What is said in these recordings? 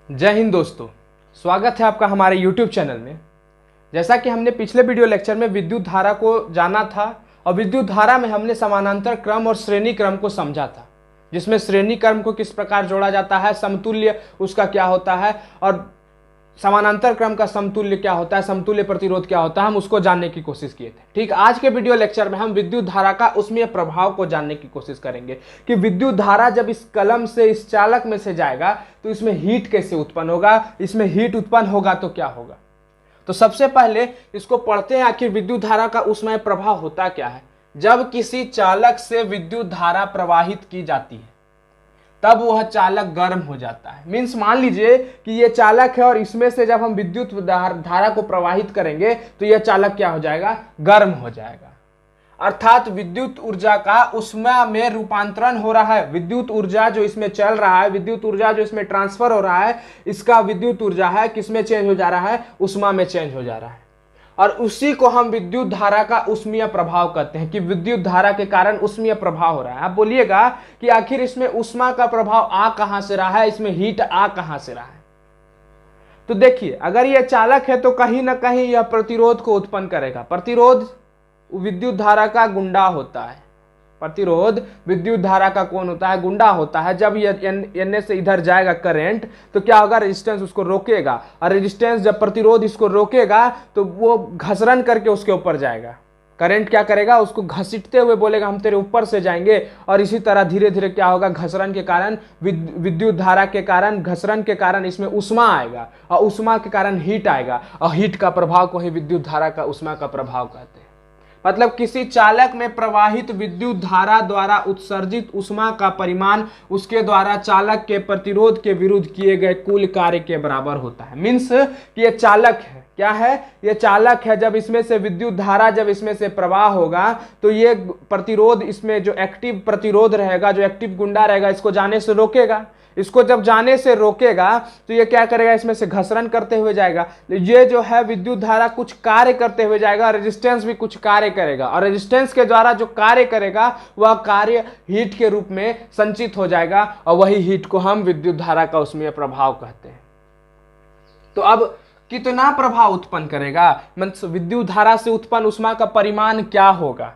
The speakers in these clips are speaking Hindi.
जय हिंद दोस्तों, स्वागत है आपका हमारे YouTube चैनल में। जैसा कि हमने पिछले वीडियो लेक्चर में विद्युत धारा को जाना था और विद्युत धारा में हमने समानांतर क्रम और श्रेणी क्रम को समझा था, जिसमें श्रेणी क्रम को किस प्रकार जोड़ा जाता है, समतुल्य उसका क्या होता है और समानांतर क्रम का समतुल्य क्या होता है, समतुल्य प्रतिरोध क्या होता है, हम उसको जानने की कोशिश किए थे। ठीक, आज के वीडियो लेक्चर में हम विद्युत धारा का उसमें प्रभाव को जानने की कोशिश करेंगे कि विद्युत धारा जब इस कलम से इस चालक में से जाएगा तो इसमें हीट कैसे उत्पन्न होगा, इसमें हीट उत्पन्न होगा तो क्या होगा। तो सबसे पहले इसको पढ़ते हैं, आखिर विद्युत धारा का उसमें प्रभाव होता क्या है। जब किसी चालक से विद्युत धारा प्रवाहित की जाती है तब वह चालक गर्म हो जाता है। मीन्स मान लीजिए कि ये चालक है और इसमें से जब हम विद्युत धारा को प्रवाहित करेंगे तो यह चालक क्या हो जाएगा, गर्म हो जाएगा। अर्थात विद्युत ऊर्जा का उष्मा में रूपांतरण हो रहा है। विद्युत ऊर्जा जो इसमें चल रहा है, विद्युत ऊर्जा जो इसमें ट्रांसफर हो रहा है, इसका विद्युत ऊर्जा है किसमें चेंज हो जा रहा है, उष्मा में चेंज हो जा रहा है। और उसी को हम विद्युत धारा का उष्मीय प्रभाव कहते हैं कि विद्युत धारा के कारण उष्मीय प्रभाव हो रहा है। आप बोलिएगा कि आखिर इसमें उष्मा का प्रभाव आ कहां से रहा है, इसमें हीट आ कहां से रहा है। तो देखिए, अगर यह चालक है तो कहीं ना कहीं यह प्रतिरोध को उत्पन्न करेगा। प्रतिरोध विद्युत धारा का गुंडा होता है। प्रतिरोध विद्युत धारा का कौन होता है, गुंडा होता है। जब ये एन से इधर जाएगा करंट तो क्या होगा, रेजिस्टेंस उसको रोकेगा, और रेजिस्टेंस जब प्रतिरोध इसको रोकेगा तो वो घसरन करके उसके ऊपर जाएगा। करंट क्या करेगा, उसको घसीटते हुए बोलेगा हम तेरे ऊपर से जाएंगे, और इसी तरह धीरे धीरे क्या होगा, घसरन के कारण, विद्युत धारा के कारण, घसरन के कारण इसमें उष्मा आएगा, और उष्मा के कारण हीट आएगा, और हीट का प्रभाव को ही विद्युत धारा का उष्मा का प्रभाव कहते हैं। मतलब किसी चालक में प्रवाहित विद्युत धारा द्वारा उत्सर्जित उष्मा का परिमाण उसके द्वारा चालक के प्रतिरोध के विरुद्ध किए गए कुल कार्य के बराबर होता है। मीन्स कि ये चालक है, क्या है, ये चालक है। जब इसमें से विद्युत धारा जब इसमें से प्रवाह होगा तो ये प्रतिरोध, इसमें जो एक्टिव प्रतिरोध रहेगा, जो एक्टिव गुंडा रहेगा, इसको जाने से रोकेगा। इसको जब जाने से रोकेगा तो ये क्या करेगा, इसमें से घसरन करते हुए जाएगा। ये जो है विद्युत धारा कुछ कार्य करते हुए जाएगा, रेजिस्टेंस भी कुछ कार्य करेगा, और रेजिस्टेंस के द्वारा जो कार्य करेगा वह कार्य हीट के रूप में संचित हो जाएगा, और वही हीट को हम विद्युत धारा का उसमें प्रभाव कहते हैं। तो अब कितना प्रभाव उत्पन्न करेगा, मतलब विद्युत धारा से उत्पन्न उष्मा का परिमाण क्या होगा।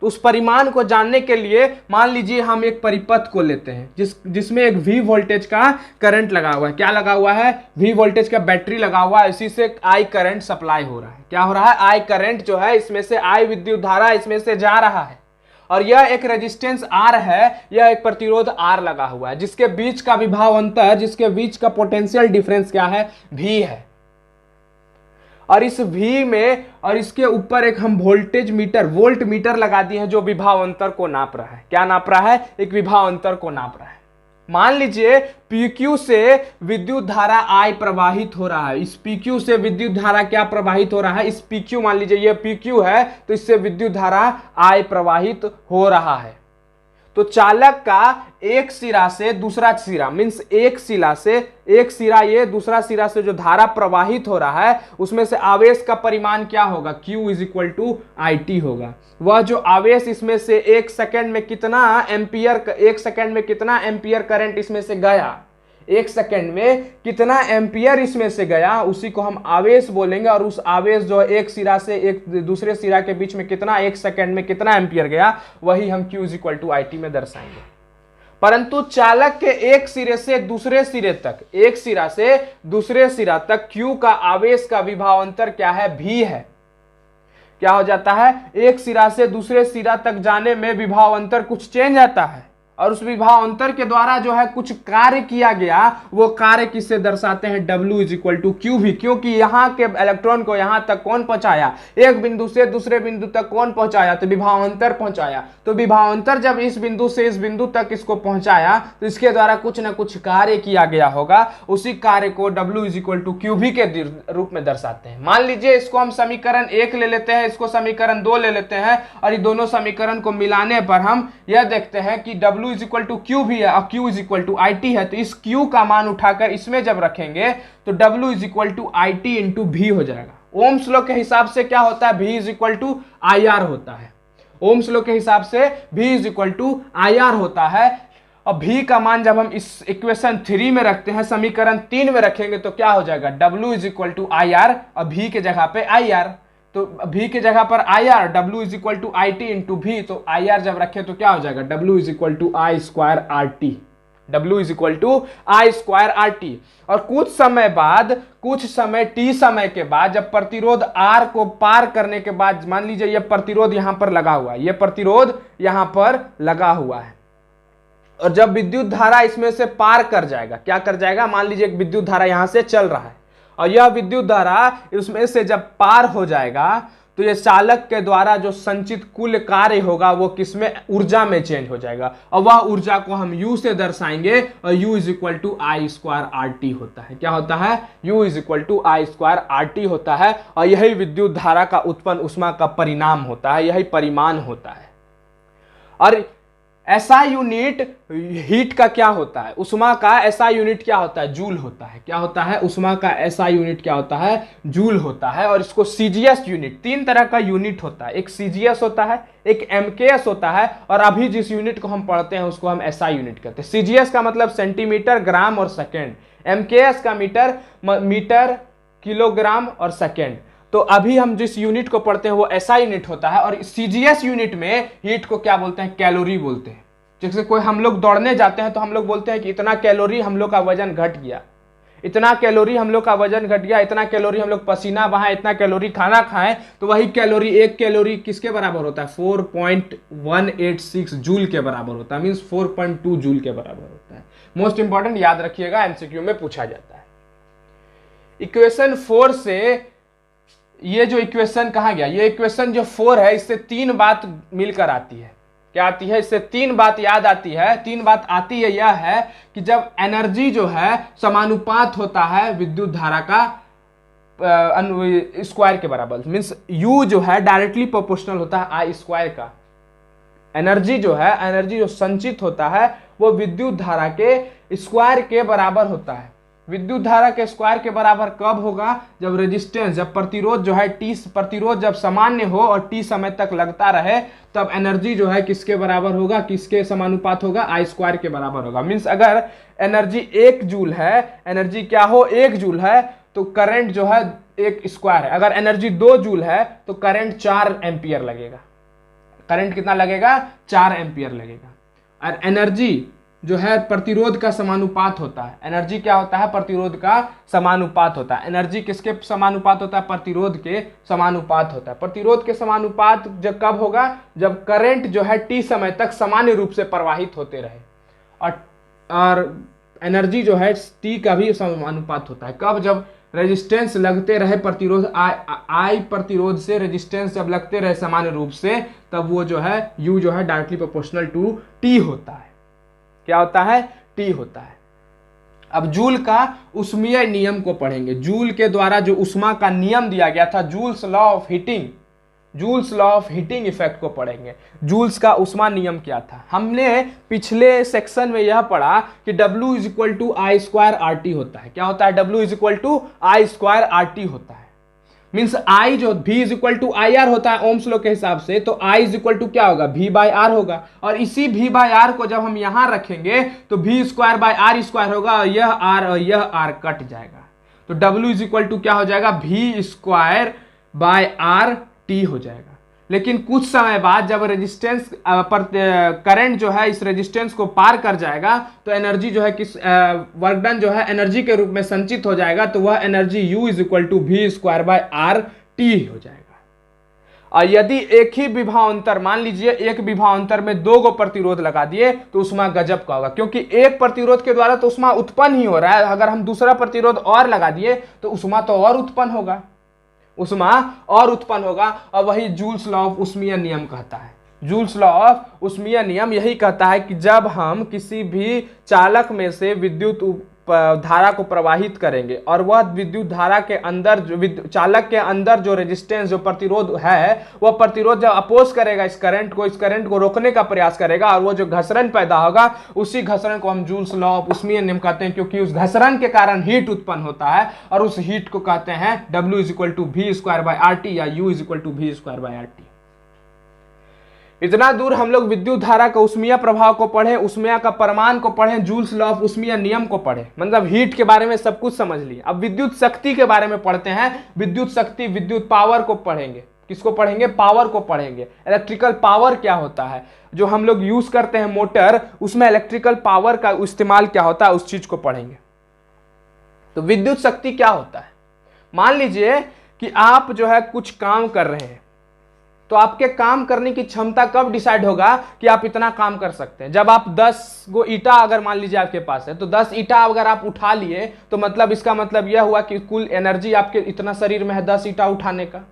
तो उस परिमाण को जानने के लिए मान लीजिए हम एक परिपथ को लेते हैं जिसमें एक V वोल्टेज का करंट लगा हुआ है। क्या लगा हुआ है, V वोल्टेज का बैटरी लगा हुआ है। इसी से I करंट सप्लाई हो रहा है। क्या हो रहा है, I करंट जो है, इसमें से I विद्युत धारा इसमें से जा रहा है, और यह एक रेजिस्टेंस R है, यह एक प्रतिरोध R लगा हुआ है, जिसके बीच का विभव अंतर, जिसके बीच का पोटेंशियल डिफरेंस क्या है, V है। और इस V में और इसके ऊपर एक हम वोल्टेज मीटर, वोल्ट मीटर लगा दिए हैं जो विभव अंतर को नाप रहा है। क्या नाप रहा है, एक विभव अंतर को नाप रहा है। मान लीजिए PQ से विद्युत धारा I प्रवाहित हो रहा है। इस PQ से विद्युत धारा क्या प्रवाहित हो रहा है, इस PQ, मान लीजिए ये PQ है तो इससे विद्युत धारा I प्रवाहित हो रहा है। तो चालक का एक सिरा से दूसरा सिरा, मीन्स एक सिरा ये दूसरा सिरा से जो धारा प्रवाहित हो रहा है उसमें से आवेश का परिमाण क्या होगा, Q is equal to IT होगा। वह जो आवेश इसमें से एक सेकंड में कितना एम्पियर करंट इसमें से गया, एक सेकंड में कितना एम्पियर इसमें से गया, उसी को हम आवेश बोलेंगे। और उस आवेश जो एक सिरा से एक दूसरे सिरा के बीच में कितना, एक सेकंड में कितना एम्पियर गया, वही हम Q is equal to IT में दर्शाएंगे। परंतु चालक के एक सिरे से दूसरे सिरे तक, एक सिरा से दूसरे सिरा तक Q का आवेश का विभवांतर क्या है, V है। क्या हो जाता है, एक सिरा से दूसरे सिरा तक जाने में विभवांतर कुछ चेंज आता है, और उस विभवांतर के द्वारा जो है कुछ कार्य किया गया, वो कार्य किससे दर्शाते हैं, W is equal to QV। क्योंकि यहाँ के इलेक्ट्रॉन को यहाँ तक कौन पहुंचाया, एक बिंदु से दूसरे बिंदु तक कौन पहुंचाया, तो विभवांतर पहुंचाया। तो विभवांतर जब इस बिंदु से इस बिंदु तक इसको पहुंचाया तो इसके द्वारा कुछ ना कुछ कार्य किया गया होगा। उसी कार्य को W is equal to QV के रूप में दर्शाते हैं। मान लीजिए इसको हम समीकरण 1 ले लेते हैं, इसको समीकरण 2 ले लेते हैं, और ये दोनों समीकरण को मिलाने पर हम यह देखते हैं कि W is equal to Q भी है और Q is equal to IT है। तो इस Q का मान उठाकर इसमें जब रखेंगे तो W is equal to IT into V हो जाएगा। ओम्स लॉ के हिसाब से क्या होता है, V is equal to IR होता है। ओम्स लॉ के हिसाब से V is equal to IR होता है। और v का मान जब हम इस इक्वेशन 3 में रखते हैं, समीकरण 3 में रखेंगे तो क्या हो जाएगा, W is equal to I R और v के जगह पे आई आर, तो v के जगह पर I R, W is equal to I T into V, तो आई आर जब रखे तो क्या हो जाएगा, W is equal to I square R T, W is equal to I square R T. और कुछ समय बाद, कुछ समय t समय के बाद, जब प्रतिरोध R को पार करने के बाद, मान लीजिए ये प्रतिरोध यहां पर लगा हुआ है, ये प्रतिरोध यहां पर लगा हुआ है, और जब विद्युत धारा इसमें से पार कर जाएगा, क्या कर जाएगा, मान लीजिए एक विद्युत धारा यहां से चल रहा है और यह विद्युत धारा उसमें से जब पार हो जाएगा तो ये चालक के द्वारा जो संचित कुल कार्य होगा वो किसमें, ऊर्जा में चेंज हो जाएगा, और वह ऊर्जा को हम U से दर्शाएंगे, और U is equal to I square R T होता है। क्या होता है, U is equal to I square R T होता है, और यही विद्युत धारा का उत्पन्न ऊष्मा का परिणाम होता है, यही परिमाण होता है। और ऐसा यूनिट हीट का क्या होता है, उष्मा का ऐसा यूनिट क्या होता है, जूल होता है। क्या होता है, उष्मा का ऐसा यूनिट क्या होता है, जूल होता है। और इसको सीजीएस यूनिट, 3 तरह का यूनिट होता है, एक सीजीएस होता है, एक एमकेएस होता है, और अभी जिस यूनिट को हम पढ़ते हैं उसको हम एसआई यूनिट कहते हैं। सीजीएस का मतलब सेंटीमीटर, ग्राम और सेकेंड, एमकेएस का मीटर, किलोग्राम और सेकेंड। तो अभी हम जिस यूनिट को पढ़ते हैं वो ऐसा यूनिट होता है, और सीजीएस यूनिट में हीट को क्या बोलते हैं, कैलोरी बोलते हैं। जैसे कोई हम लोग दौड़ने जाते हैं तो हम लोग बोलते हैं कि इतना कैलोरी हम लोग का वजन घट गया, इतना कैलोरी हम लोग का वजन घट गया, इतना कैलोरी हम लोग पसीना बहाए, इतना कैलोरी खाना खाएं, तो वही कैलोरी, एक कैलोरी किसके बराबर होता है, 4.186 जूल के बराबर होता है, मीन्स 4.2 जूल के बराबर होता है। मोस्ट इंपॉर्टेंट, याद रखिएगा, एमसीक्यू में पूछा जाता है। इक्वेशन 4 से ये जो इक्वेशन कहाँ गया, ये इक्वेशन जो 4 है, इससे 3 बात मिलकर आती है। क्या आती है, इससे 3 बात याद आती है। 3 बात आती है, यह है कि जब एनर्जी जो है समानुपात होता है विद्युत धारा का स्क्वायर के बराबर, मीन्स U जो है डायरेक्टली प्रोपोर्शनल होता है आई स्क्वायर का। एनर्जी जो है, एनर्जी जो संचित होता है वो विद्युत धारा के स्क्वायर के बराबर होता है। विद्युत धारा के स्क्वायर के बराबर कब होगा, जब रेजिस्टेंस, जब प्रतिरोध जो है T, प्रतिरोध जब सामान्य हो और T समय तक लगता रहे, तब एनर्जी जो है किसके बराबर होगा, किसके समानुपात होगा, आई स्क्वायर के बराबर होगा। मीन्स अगर एनर्जी 1 जूल है, एनर्जी क्या हो 1 जूल है, तो करंट जो है 1 स्क्वायर है। अगर एनर्जी 2 जूल है तो करंट 4 एम्पियर लगेगा। करंट कितना लगेगा, 4 एम्पियर लगेगा। और एनर्जी जो है प्रतिरोध का समानुपात होता है। एनर्जी क्या होता है, प्रतिरोध का समानुपात होता है। एनर्जी किसके समानुपात होता है, प्रतिरोध के समानुपात होता है। प्रतिरोध के समानुपात जब कब होगा, जब करंट जो है T समय तक सामान्य रूप से प्रवाहित होते रहे। और एनर्जी जो है T का भी समानुपात होता है। कब, जब रेजिस्टेंस लगते रहे, प्रतिरोध आई प्रतिरोध से रेजिस्टेंस जब लगते रहे सामान्य रूप से, तब वो जो है U जो है डायरेक्टली प्रोपोर्शनल टू T होता है। क्या होता है, T होता है। अब जूल का ऊष्मीय नियम को पढ़ेंगे। जूल के द्वारा जो ऊष्मा का नियम दिया गया था, joules law of heating, joules law of heating effect को पढ़ेंगे। जूल्स का ऊष्मा नियम क्या था, हमने पिछले सेक्शन में यह पढ़ा कि W is equal to I square R T होता है। क्या होता है, W is equal to I square R T होता है। मीन्स आई जो V is equal to I R होता है ओम्स लॉ के हिसाब से, तो I इज इक्वल टू क्या होगा, V बाय आर होगा। और इसी V बाय आर को जब हम यहां रखेंगे तो V square by R square होगा, और यह R कट जाएगा। तो W इज इक्वल टू क्या हो जाएगा, V square by R T हो जाएगा। लेकिन कुछ समय बाद जब रेजिस्टेंस करंट जो है इस रेजिस्टेंस को पार कर जाएगा, तो एनर्जी जो है किस वर्क डन जो है एनर्जी के रूप में संचित हो जाएगा, तो वह energy U is equal to V square by R T हो जाएगा। और यदि एक ही विभवांतर, मान लीजिए एक विभवांतर में 2 गो प्रतिरोध लगा दिए, तो ऊष्मा गजब का होगा, क्योंकि एक प्रतिरोध के द्वारा तो ऊष्मा उत्पन्न ही हो रहा है। अगर हम दूसरा प्रतिरोध और लगा दिए तो ऊष्मा तो और उत्पन्न होगा, ऊष्मा और उत्पन्न होगा। और वही जूल्स लॉ ऑफ ऊष्मीय नियम कहता है। जूल्स लॉ ऑफ ऊष्मीय नियम यही कहता है कि जब हम किसी भी चालक में से विद्युत धारा को प्रवाहित करेंगे, और वह विद्युत धारा के अंदर जो चालक के अंदर जो रेजिस्टेंस, जो प्रतिरोध है, वह प्रतिरोध जब अपोज करेगा इस करंट को रोकने का प्रयास करेगा, और वो जो घसरण पैदा होगा, उसी घसरण को हम जूल्स लॉ ऑफ ऊष्मीय नियम कहते हैं, क्योंकि उस घसरण के कारण हीट उत्पन्न होता है, और उस हीट को कहते हैं W is equal to V square by R T, या U is equal to V square by R T. इतना दूर हम लोग विद्युत धारा का उष्मीय प्रभाव को पढ़े, उष्मीय का परमाणु को पढ़े, जूल्स लॉ ऑफ उष्मीय नियम को पढ़े, मतलब हीट के बारे में सब कुछ समझ लिए। अब विद्युत शक्ति के बारे में पढ़ते हैं। विद्युत शक्ति, विद्युत पावर को पढ़ेंगे। किसको पढ़ेंगे? पावर को पढ़ेंगे। इलेक्ट्रिकल पावर क्या होता है, जो हम लोग यूज करते हैं मोटर, उसमें इलेक्ट्रिकल पावर का इस्तेमाल क्या होता है, उस चीज को पढ़ेंगे। तो विद्युत शक्ति क्या होता है? मान लीजिए कि आप जो है कुछ काम कर रहे हैं, तो आपके काम करने की क्षमता कब डिसाइड होगा कि आप इतना काम कर सकते हैं? जब आप 10 गो ईटा अगर मान लीजिए आपके पास है, तो 10 ईटा अगर आप उठा लिए, तो मतलब इसका मतलब यह हुआ कि कुल एनर्जी आपके इतना शरीर में है 10 ईटा उठाने का।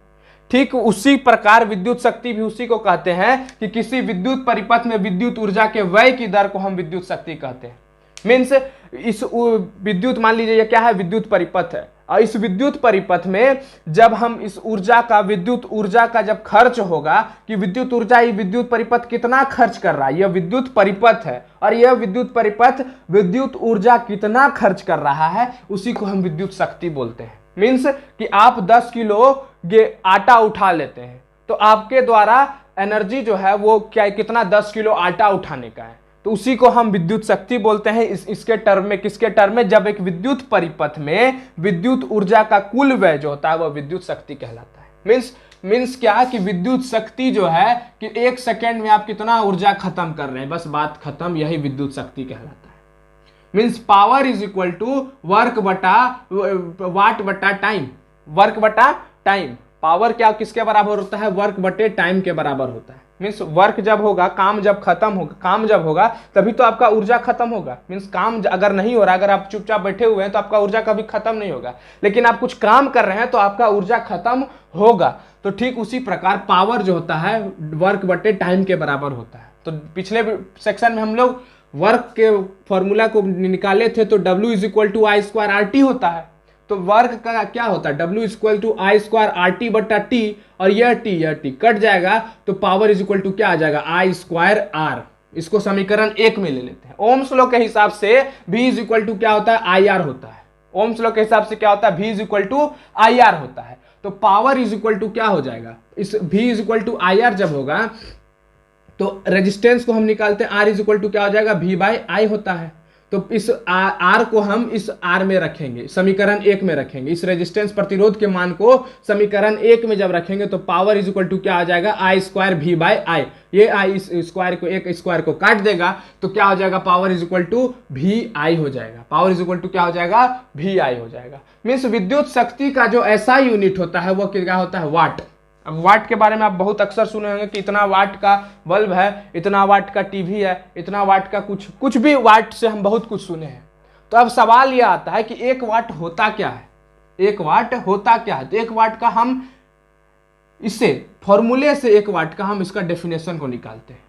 ठीक उसी प्रकार विद्युत शक्ति भी उसी को कहते हैं कि किसी विद्युत परिपथ में विद्युत ऊर्जा के व्यय की दर को हम विद्युत शक्ति कहते हैं। मीन्स इस विद्युत, मान लीजिए ये क्या है, विद्युत परिपथ है, और इस विद्युत परिपथ में जब हम इस ऊर्जा का, विद्युत ऊर्जा का जब खर्च होगा कि विद्युत ऊर्जा, ये विद्युत परिपथ कितना खर्च कर रहा है, यह विद्युत परिपथ है और यह विद्युत परिपथ विद्युत ऊर्जा कितना खर्च कर रहा है, उसी को हम विद्युत शक्ति बोलते हैं। मीन्स कि आप 10 किलो आटा उठा लेते हैं, तो आपके द्वारा एनर्जी जो है वो क्या, कितना, 10 किलो आटा उठाने का है, तो उसी को हम विद्युत शक्ति बोलते हैं। इसके टर्म में, किसके टर्म में? जब एक विद्युत परिपथ में विद्युत ऊर्जा का कुल व्यय जो होता है वह विद्युत शक्ति कहलाता है। मीन्स क्या कि विद्युत शक्ति जो है कि 1 सेकेंड में आप कितना ऊर्जा खत्म कर रहे हैं, बस बात खत्म, यही विद्युत शक्ति कहलाता है। Means power is equal to work बटा वाट बटा टाइम। वर्क बटा टाइम, पावर क्या किसके बराबर होता है? वर्क बटे टाइम के बराबर होता है। मीन्स वर्क जब होगा, काम जब खत्म होगा, काम जब होगा तभी तो आपका ऊर्जा खत्म होगा। मीन्स काम अगर नहीं हो रहा, अगर आप चुपचाप बैठे हुए हैं तो आपका ऊर्जा कभी खत्म नहीं होगा, लेकिन आप कुछ काम कर रहे हैं तो आपका ऊर्जा खत्म होगा। तो ठीक उसी प्रकार पावर जो होता है वर्क बटे टाइम के बराबर होता है। तो पिछले सेक्शन में हम लोग वर्क के फॉर्मूला को निकाले थे, तो W is equal to I square R T होता है। तो वर्क का क्या होता है? W is equal to I square R T बटा टी, और यह टी कट जाएगा, तो पावर इज इक्वल टू क्या आ जाएगा? आई स्क्वायर आर। इसको समीकरण 1 में ले लेते हैं। ओम्स लॉ के हिसाब से V इज इक्वल टू क्या होता है? आई आर होता है। ओम्स लॉ के हिसाब से क्या होता है? V is equal to I R होता है। तो पावर इज इक्वल टू क्या हो जाएगा? इस V is equal to I R जब होगा तो रेजिस्टेंस को हम निकालते हैं, R इज इक्वल टू क्या हो जाएगा? V बाई आई होता है। तो इस R को हम इस R में रखेंगे, समीकरण 1 में रखेंगे। इस रेजिस्टेंस प्रतिरोध के मान को समीकरण 1 में जब रखेंगे तो पावर इज इक्वल टू क्या आ जाएगा? आई स्क्वायर V बाई आई। ये आई इस स्क्वायर को, एक स्क्वायर को काट देगा, तो क्या हो जाएगा? Power is equal to V I हो जाएगा। पावर इज इक्वल टू क्या हो जाएगा? V आई हो जाएगा। मीन्स विद्युत शक्ति का जो ऐसा यूनिट होता है वो क्या होता है? वाट। अब वाट के बारे में आप बहुत अक्सर सुने होंगे कि इतना वाट का बल्ब है, इतना वाट का टीवी है, इतना वाट का कुछ भी, वाट से हम बहुत कुछ सुने हैं। तो अब सवाल यह आता है कि 1 वाट होता क्या है? 1 वाट होता क्या है? तो 1 वाट का हम इससे फॉर्मूले से 1 वाट का हम इसका डेफिनेशन को निकालते हैं।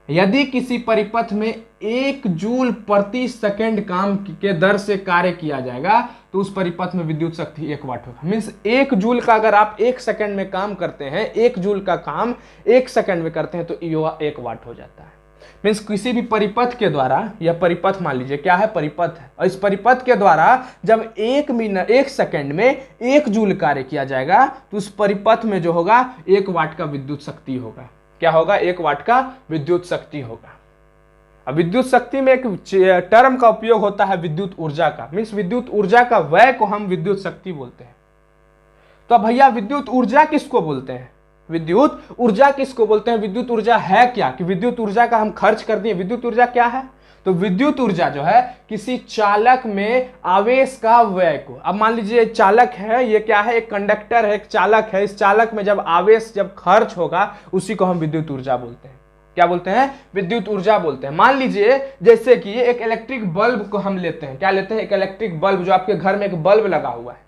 यदि किसी परिपथ में 1 जूल प्रति सेकंड काम के दर से कार्य किया जाएगा तो उस परिपथ में विद्युत शक्ति 1 वाट होगा। मीन्स 1 जूल का अगर आप 1 सेकंड में काम करते हैं, 1 जूल का काम 1 सेकंड में करते हैं तो यह 1 वाट हो जाता है। मीन्स किसी भी परिपथ के द्वारा, यह परिपथ मान लीजिए क्या है? परिपथ है, और इस परिपथ के द्वारा जब 1 सेकंड में 1 जूल कार्य किया जाएगा तो उस परिपथ में जो होगा 1 वाट का विद्युत शक्ति होगा। क्या होगा? 1 वाट का विद्युत शक्ति होगा। अब विद्युत शक्ति में एक टर्म का उपयोग होता है विद्युत ऊर्जा का। मीन्स विद्युत ऊर्जा का व्यय को हम विद्युत शक्ति बोलते हैं। तो भैया विद्युत ऊर्जा किसको बोलते हैं? विद्युत ऊर्जा किसको बोलते हैं? विद्युत ऊर्जा है क्या? कि विद्युत ऊर्जा का हम खर्च कर दिए। विद्युत ऊर्जा क्या है? तो विद्युत ऊर्जा जो है किसी चालक में आवेश का व्यय को, अब मान लीजिए चालक है, ये क्या है? एक कंडक्टर है, एक चालक है। इस चालक में जब आवेश जब खर्च होगा उसी को हम विद्युत ऊर्जा बोलते हैं। क्या बोलते हैं? विद्युत ऊर्जा बोलते हैं। मान लीजिए जैसे कि एक इलेक्ट्रिक बल्ब को हम लेते हैं। क्या लेते हैं? एक इलेक्ट्रिक बल्ब, जो आपके घर में एक बल्ब लगा हुआ है।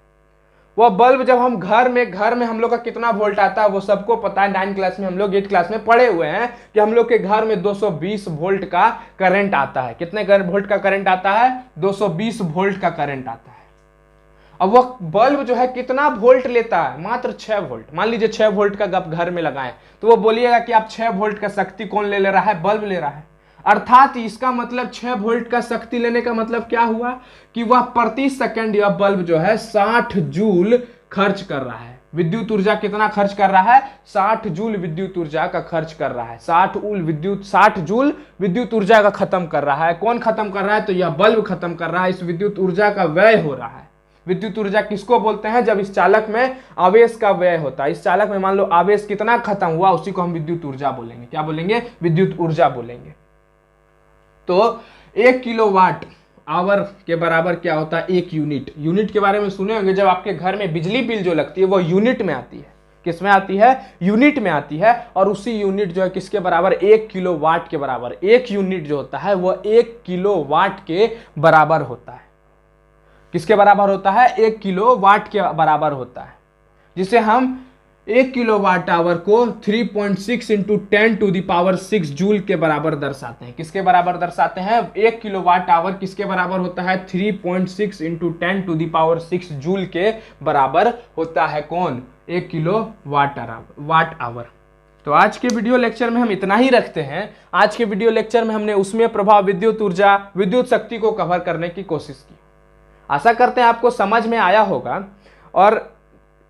वह बल्ब जब हम घर में हम लोग का कितना वोल्ट आता है वो सबको पता है। 9 क्लास में हम लोग 8 क्लास में पढ़े हुए हैं कि हम लोग के घर में 220 वोल्ट का करंट आता है। कितने वोल्ट का करंट आता है? 220 वोल्ट का करंट आता है। अब वह बल्ब जो है कितना वोल्ट लेता है? मात्र 6 वोल्ट। मान लीजिए 6 वोल्ट का आप घर में लगाएं तो वो बोलिएगा कि आप 6 वोल्ट का शक्ति कौन ले रहा है? बल्ब ले रहा है। अर्थात इसका मतलब 6 वोल्ट का शक्ति लेने का मतलब क्या हुआ कि वह प्रति सेकंड यह बल्ब जो है 60 जूल खर्च कर रहा है। विद्युत ऊर्जा कितना खर्च कर रहा है? 60 जूल विद्युत ऊर्जा का खर्च कर रहा है। 60 जूल विद्युत ऊर्जा का खत्म कर रहा है। कौन खत्म कर रहा है? तो यह बल्ब खत्म कर रहा है। इस विद्युत ऊर्जा का व्यय हो रहा है। विद्युत ऊर्जा किसको बोलते हैं? जब इस चालक में आवेश का व्यय होता है। इस चालक में मान लो आवेश कितना खत्म हुआ, उसी को हम विद्युत ऊर्जा बोलेंगे। क्या बोलेंगे? विद्युत ऊर्जा बोलेंगे। तो 1 किलोवाट आवर के बराबर क्या होता है? 1 यूनिट। यूनिट के बारे में सुने होंगे, जब आपके घर में बिजली बिल जो लगती है वो यूनिट में आती है। किस में आती है? यूनिट में आती है। और उसी यूनिट जो है किसके बराबर? 1 किलोवाट के बराबर। एक यूनिट जो होता है वह 1 किलोवाट के बराबर होता है। किसके बराबर होता है? 1 किलोवाट के बराबर होता है, जिसे हम 1 किलोवाट आवर को 3.6 इंटू 10⁶ जूल के बराबर दर्शाते हैं। किसके बराबर दर्शाते हैं? 1 किलोवाट आवर किसके बराबर होता है? 3.6 इंटू 10⁶ जूल के बराबर होता है। कौन? 1 किलोवाट आवर। तो आज के वीडियो लेक्चर में हम इतना ही रखते हैं। आज के वीडियो लेक्चर में हमने उसमें प्रभाव, विद्युत ऊर्जा, विद्युत शक्ति को कवर करने की कोशिश की। आशा करते हैं आपको समझ में आया होगा। और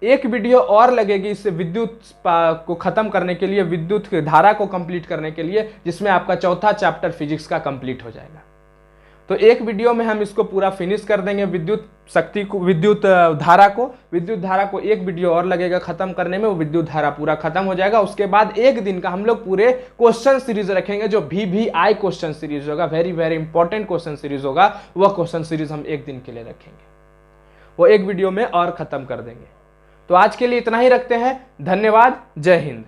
एक वीडियो और लगेगी इस विद्युत को खत्म करने के लिए, विद्युत धारा को कंप्लीट करने के लिए, जिसमें आपका चौथा चैप्टर फिजिक्स का कंप्लीट हो जाएगा। तो एक वीडियो में हम इसको पूरा फिनिश कर देंगे, विद्युत शक्ति को, विद्युत धारा को एक वीडियो और लगेगा खत्म करने में, वो विद्युत धारा पूरा खत्म हो जाएगा। उसके बाद एक दिन का हम लोग पूरे क्वेश्चन सीरीज रखेंगे, जो VVI क्वेश्चन सीरीज होगा, very very important question series होगा। वह क्वेश्चन सीरीज हम एक दिन के लिए रखेंगे, वो एक वीडियो में और खत्म कर देंगे। तो आज के लिए इतना ही रखते हैं। धन्यवाद। जय हिंद।